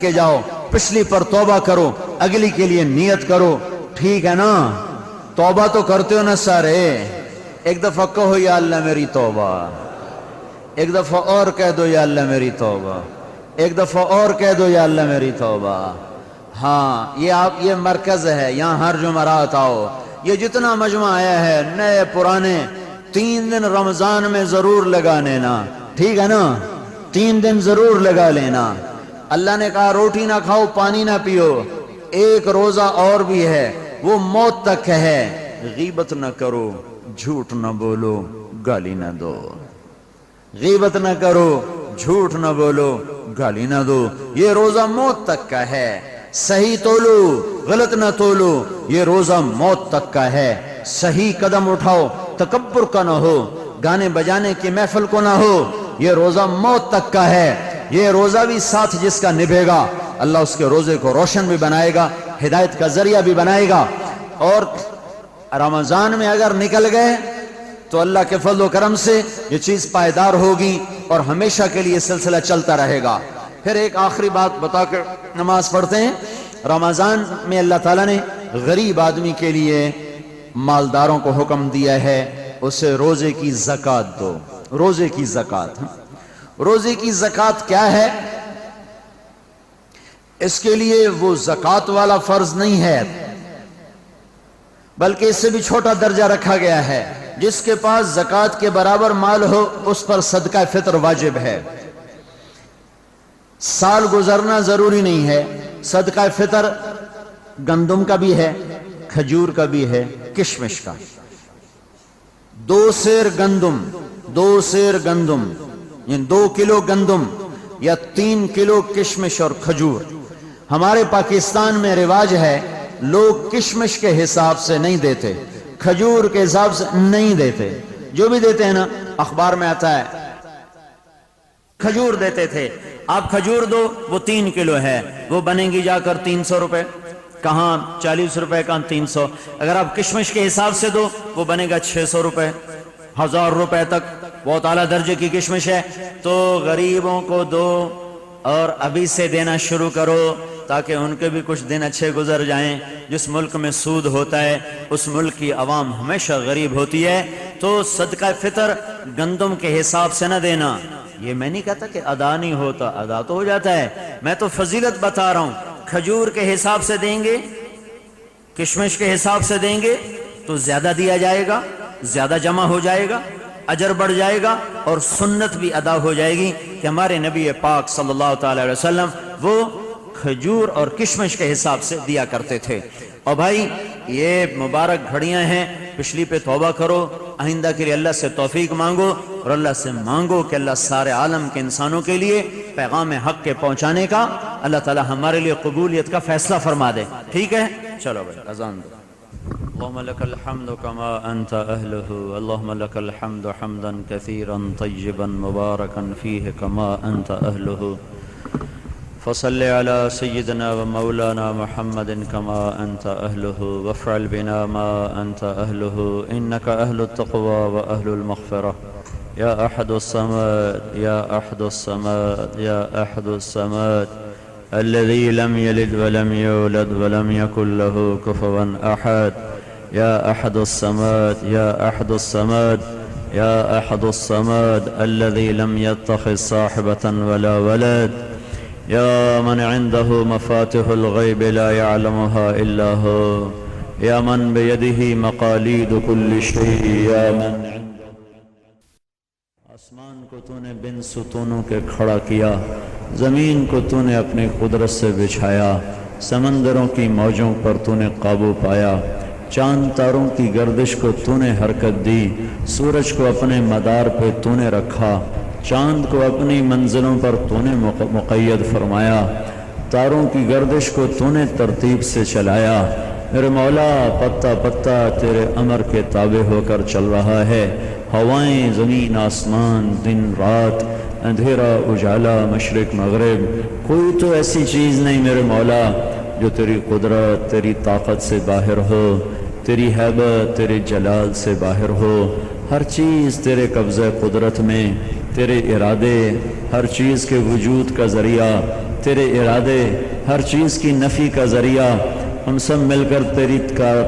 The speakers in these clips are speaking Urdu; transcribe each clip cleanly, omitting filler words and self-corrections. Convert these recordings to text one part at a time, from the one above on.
کے جاؤ، پچھلی پر توبہ کرو، اگلی کے لیے نیت کرو، ٹھیک ہے نا؟ توبہ تو کرتے ہو نا سارے؟ ایک دفعہ کہو یا اللہ میری توبہ، ایک دفعہ اور کہہ دو یا اللہ میری توبہ، ایک دفعہ اور کہہ دو یا اللہ میری توبہ۔ ہاں، یہ مرکز ہے، یہاں ہر جمعرات آؤ۔ یہ جتنا مجمع آیا ہے، نئے پرانے، 3 دن رمضان میں ضرور لگا لینا، ٹھیک ہے نا؟ 3 دن ضرور لگا لینا۔ اللہ نے کہا روٹی نہ کھاؤ، پانی نہ پیو۔ ایک روزہ اور بھی ہے، وہ موت تک ہے۔ غیبت نہ کرو، جھوٹ نہ بولو، گالی نہ دو۔ غیبت نہ کرو، جھوٹ نہ بولو، گالی نہ دو۔ یہ روزہ موت تک کا ہے۔ صحیح تولو، غلط نہ تولو، یہ روزہ موت تک کا ہے۔ صحیح قدم اٹھاؤ، تکبر کا نہ ہو، گانے بجانے کی محفل کو نہ ہو۔ یہ روزہ موت تک کا ہے۔ یہ روزہ بھی ساتھ جس کا نبھے گا، اللہ اس کے روزے کو روشن بھی بنائے گا، ہدایت کا ذریعہ بھی بنائے گا۔ اور رمضان میں اگر نکل گئے تو اللہ کے فضل و کرم سے یہ چیز پائیدار ہوگی اور ہمیشہ کے لیے سلسلہ چلتا رہے گا۔ پھر ایک آخری بات بتا کر نماز پڑھتے ہیں۔ رمضان میں اللہ تعالیٰ نے غریب آدمی کے لیے مالداروں کو حکم دیا ہے، اسے روزے کی زکوٰۃ دو۔ روزے کی زکوٰۃ، روزے کی زکوٰۃ کیا ہے؟ اس کے لیے وہ زکوٰۃ والا فرض نہیں ہے، بلکہ اس سے بھی چھوٹا درجہ رکھا گیا ہے۔ جس کے پاس زکوٰۃ کے برابر مال ہو، اس پر صدقہ فطر واجب ہے۔ سال گزرنا ضروری نہیں ہے۔ صدقہ فطر گندم کا بھی ہے، کھجور کا بھی ہے، کشمش کا۔ 2 سیر گندم، 2 سیر گندم یعنی 2 کلو گندم یا 3 کلو کشمش اور کھجور۔ ہمارے پاکستان میں رواج ہے، لوگ کشمش کے حساب سے نہیں دیتے، کھجور کے حساب سے نہیں دیتے۔ جو بھی دیتے ہیں نا، اخبار میں آتا ہے کھجور دیتے تھے، آپ کھجور دو، وہ 3 کلو ہے، وہ بنیں گی جا کر 300 روپے، کہاں 40 روپے، کہاں 300۔ اگر آپ کشمش کے حساب سے دو، وہ بنے گا 600 روپے، 1000 روپے تک۔ بہت اعلیٰ درجے کی کشمش ہے، تو غریبوں کو دو اور ابھی سے دینا شروع کرو، تاکہ ان کے بھی کچھ دن اچھے گزر جائیں۔ جس ملک میں سود ہوتا ہے، اس ملک کی عوام ہمیشہ غریب ہوتی ہے۔ تو صدقہ فطر گندم کے حساب سے نہ دینا۔ یہ میں نہیں کہتا کہ ادا نہیں ہوتا، ادا تو ہو جاتا ہے، میں تو فضیلت بتا رہا ہوں۔ کھجور کے حساب سے دیں گے، کشمش کے حساب سے دیں گے تو زیادہ دیا جائے گا، زیادہ جمع ہو جائے گا، اجر بڑھ جائے گا، اور سنت بھی ادا ہو جائے گی کہ ہمارے نبی پاک صلی اللہ تعالی علیہ وسلم وہ کھجور اور کشمش کے حساب سے دیا کرتے تھے۔ اور بھائی، یہ مبارک گھڑیاں ہیں، پچھلی پہ توبہ کرو، آئندہ کے لیے اللہ سے توفیق مانگو، اور اللہ سے مانگو کہ اللہ سارے عالم کے انسانوں کے لیے پیغام حق کے پہنچانے کا اللہ تعالی ہمارے لیے قبولیت کا فیصلہ فرما دے۔ ٹھیک ہے، چلو بھائی، اذان دو۔ اللهم لك الحمد كما أنت أهله، اللهم لك الحمد حمدا كثيرا طيبا مباركا فيه كما أنت أهله، فصل على سيدنا ومولانا محمد كما أنت أهله، وافعل بنا ما أنت أهله، إنك أهل التقوى وأهل المغفرة، يا أحد الصمد يا أحد الصمد يا أحد الصمد، الذي لم يلد ولم يولد ولم يكن له كفوا أحد، يا أحد الصمد يا أحد الصمد يا أحد الصمد، الذي لم يتخذ صاحبة ولا ولد، يا من عنده مفاتح الغيب لا يعلمها إلا هو، يا من بيده مقاليد كل شيء، يا من عنده۔ آسمان کو تو نے بن ستونوں کے کھڑا کیا، زمین کو تو نے اپنی قدرت سے بچھایا، سمندروں کی موجوں پر تو نے قابو پایا، چاند تاروں کی گردش کو تو نے حرکت دی، سورج کو اپنے مدار پہ تو نے رکھا، چاند کو اپنی منزلوں پر تو نے مقید فرمایا، تاروں کی گردش کو تو نے ترتیب سے چلایا۔ میرے مولا، پتہ پتہ تیرے امر کے تابع ہو کر چل رہا ہے، ہوائیں، زمین، آسمان، دن رات، اندھیرا اجالا، مشرق مغرب، کوئی تو ایسی چیز نہیں میرے مولا جو تیری قدرت، تیری طاقت سے باہر ہو، تیری ہیبت، تیرے جلال سے باہر ہو۔ ہر چیز تیرے قبضہ قدرت میں، تیرے ارادے، ہر چیز کے وجود کا ذریعہ تیرے ارادے ہر چیز کی نفی کا ذریعہ، ہم سب مل کر تیری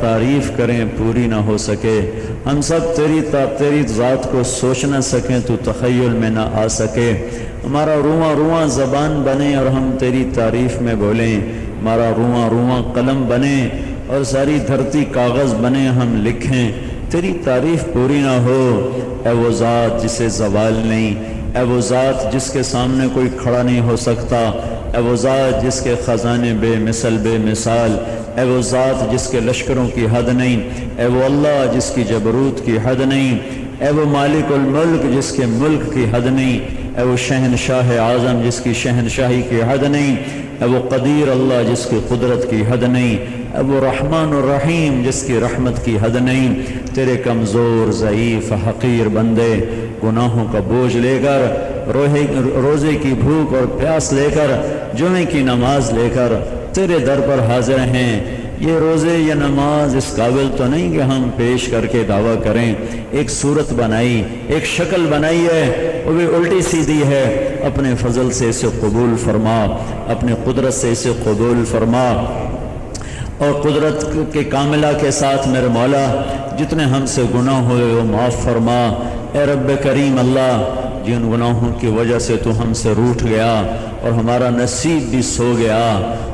تعریف کریں پوری نہ ہو سکے، ہم سب تیری ذات کو سوچ نہ سکیں تو تخیل میں نہ آ سکے، ہمارا رواں رواں زبان بنے اور ہم تیری تعریف میں بولیں، ہمارا رواں رواں قلم بنے اور ساری دھرتی کاغذ بنے، ہم لکھیں تیری تعریف پوری نہ ہو۔ اے وہ ذات جسے زوال نہیں، اے وہ ذات جس کے سامنے کوئی کھڑا نہیں ہو سکتا، اے وہ ذات جس کے خزانے بے مثل بے مثال، اے وہ ذات جس کے لشکروں کی حد نہیں، اے وہ اللہ جس کی جبروت کی حد نہیں، اے وہ مالک الملک جس کے ملک کی حد نہیں، اے وہ شہنشاہ اعظم جس کی شہنشاہی کی حد نہیں، اے وہ قدیر اللہ جس کی قدرت کی حد نہیں، اے وہ رحمان الرحیم جس کی رحمت کی حد نہیں۔ تیرے کمزور ضعیف حقیر بندے گناہوں کا بوجھ لے کر، روزے کی بھوک اور پیاس لے کر، جمعے کی نماز لے کر تیرے در پر حاضر ہیں۔ یہ روزے یا نماز اس قابل تو نہیں کہ ہم پیش کر کے دعویٰ کریں، ایک صورت بنائی، ایک شکل بنائی ہے، وہ بھی الٹی سیدھی ہے، اپنے فضل سے اسے قبول فرما، اپنے قدرت سے اسے قبول فرما، اور قدرت کے کاملہ کے ساتھ میرے مولا جتنے ہم سے گناہ ہوئے وہ معاف فرما۔ اے رب کریم اللہ، جن گناہوں کی وجہ سے تو ہم سے روٹھ گیا اور ہمارا نصیب بھی سو گیا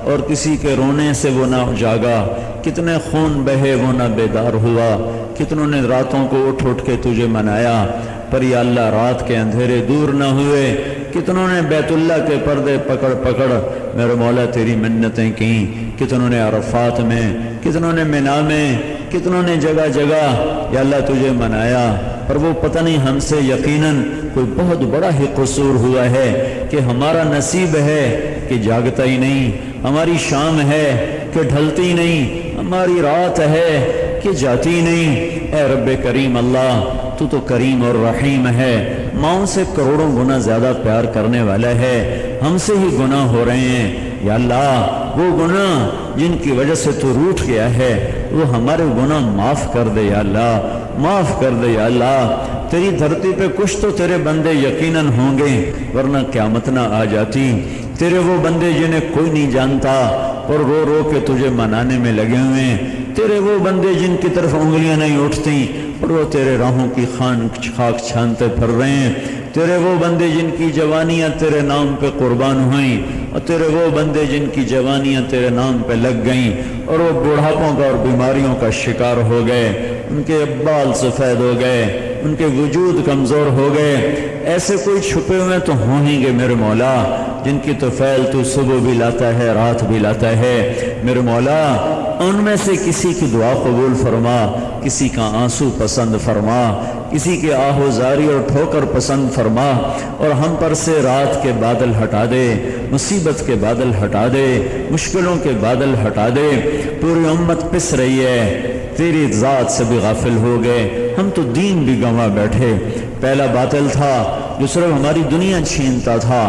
اور کسی کے رونے سے وہ نہ جاگا، کتنے خون بہے وہ نہ بیدار ہوا، کتنوں نے راتوں کو اٹھ اٹھ کے تجھے منایا، پر یا اللہ رات کے اندھیرے دور نہ ہوئے، کتنوں نے بیت اللہ کے پردے پکڑ پکڑ میرے مولا تیری منتیں کیں، کتنوں نے عرفات میں، کتنوں نے منی میں، کتنوں نے جگہ جگہ یا اللہ تجھے منایا، پر وہ پتہ نہیں ہم سے یقیناً کوئی بہت بڑا ہی قصور ہوا ہے کہ ہمارا نصیب ہے کہ جاگتا ہی نہیں، ہماری شام ہے کہ ڈھلتی نہیں، ہماری رات ہے کہ جاتی نہیں۔ اے رب کریم اللہ، تو کریم اور رحیم ہے، ماؤں سے کروڑوں گنا زیادہ پیار کرنے والا ہے، ہم سے ہی گناہ ہو رہے ہیں یا اللہ، وہ گناہ جن کی وجہ سے تو روٹھ گیا ہے وہ ہمارے گناہ معاف کر دے یا اللہ، معاف کر دے یا اللہ۔ تیری دھرتی پہ کچھ تو تیرے بندے یقیناً ہوں گے ورنہ قیامت نہ آ جاتی، تیرے وہ بندے جنہیں کوئی نہیں جانتا اور رو رو کے تجھے منانے میں لگے ہوئے ہیں، تیرے وہ بندے جن کی طرف انگلیاں نہیں اٹھتی اور وہ تیرے راہوں کی خاک چھانتے پھر رہے ہیں، تیرے وہ بندے جن کی جوانیاں تیرے نام پہ قربان ہوئیں اور تیرے وہ بندے جن کی جوانیاں تیرے نام پہ لگ گئیں اور وہ بڑھاپوں کا اور بیماریوں کا شکار ہو گئے، ان کے بال سفید ہو گئے، ان کے وجود کمزور ہو گئے، ایسے کوئی چھپے ہوئے تو ہوں ہی گے میرے مولا جن کی تو فیل تو صبح بھی لاتا ہے رات بھی لاتا ہے میرے مولا، ان میں سے کسی کی دعا قبول فرما، کسی کا آنسو پسند فرما، کسی کے آہوزاری اور ٹھوکر پسند فرما، اور ہم پر سے رات کے بادل ہٹا دے، مصیبت کے بادل ہٹا دے، مشکلوں کے بادل ہٹا دے۔ پوری امت پس رہی ہے، تیری ذات سے بھی غافل ہو گئے، ہم تو دین بھی گنوا بیٹھے، پہلا باطل تھا جو صرف ہماری دنیا چھینتا تھا،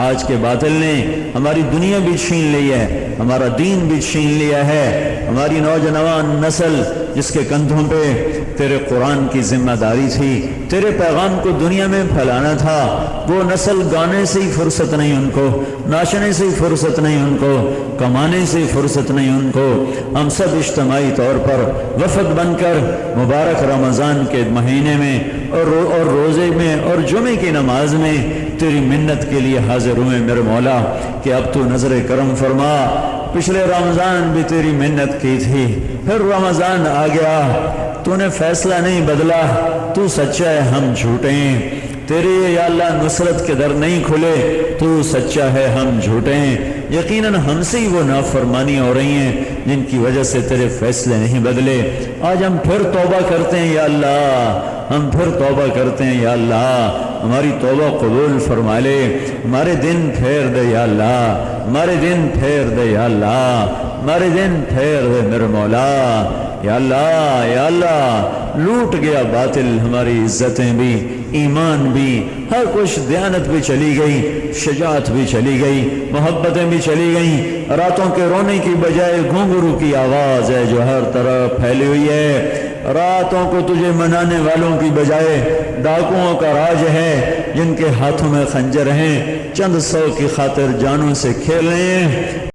آج کے باطل نے ہماری دنیا بھی چھین لی ہے، ہمارا دین بھی چھین لیا ہے، ہماری نوجوان نسل جس کے کندھوں پہ تیرے قرآن کی ذمہ داری تھی، تیرے پیغام کو دنیا میں پھیلانا تھا، وہ نسل گانے سے ہی فرصت نہیں ان کو، ناچنے سے ہی فرصت نہیں ان کو، کمانے سے ہی فرصت نہیں ان کو۔ ہم سب اجتماعی طور پر وفد بن کر مبارک رمضان کے مہینے میں اور روزے میں اور جمعے کی نماز میں تیری منت کے لیے حاضر ہوئے میرے مولا کہ اب تو نظر کرم فرما۔ پچھلے رمضان بھی تیری منت کی تھی، پھر رمضان آ گیا، تو نے فیصلہ نہیں بدلا، تو سچا ہے ہم جھوٹے ہیں، تیرے یا اللہ نصرت کے در نہیں کھلے، تو سچا ہے ہم جھوٹے ہیں، یقیناً ہم سے ہی وہ نافرمانی ہو رہی ہیں جن کی وجہ سے تیرے فیصلے نہیں بدلے۔ آج ہم پھر توبہ کرتے ہیں یا اللہ، ہم پھر توبہ کرتے ہیں یا اللہ، ہماری توبہ قبول فرما لے، ہمارے دن پھیر دے یا اللہ، ہمارے دن پھیر دے یا اللہ، ہمارے دن پھیر دے میرے مولا یا اللہ یا اللہ۔ لوٹ گیا باطل ہماری عزتیں بھی، ایمان بھی، ہر کچھ، دیانت بھی چلی گئی، شجاعت بھی چلی گئی، محبتیں بھی چلی گئیں، راتوں کے رونے کی بجائے گھنگرو کی آواز ہے جو ہر طرف پھیلی ہوئی ہے، راتوں کو تجھے منانے والوں کی بجائے ڈاکوؤں کا راج ہے جن کے ہاتھوں میں خنجر ہیں، چند سو کی خاطر جانوں سے کھیلیں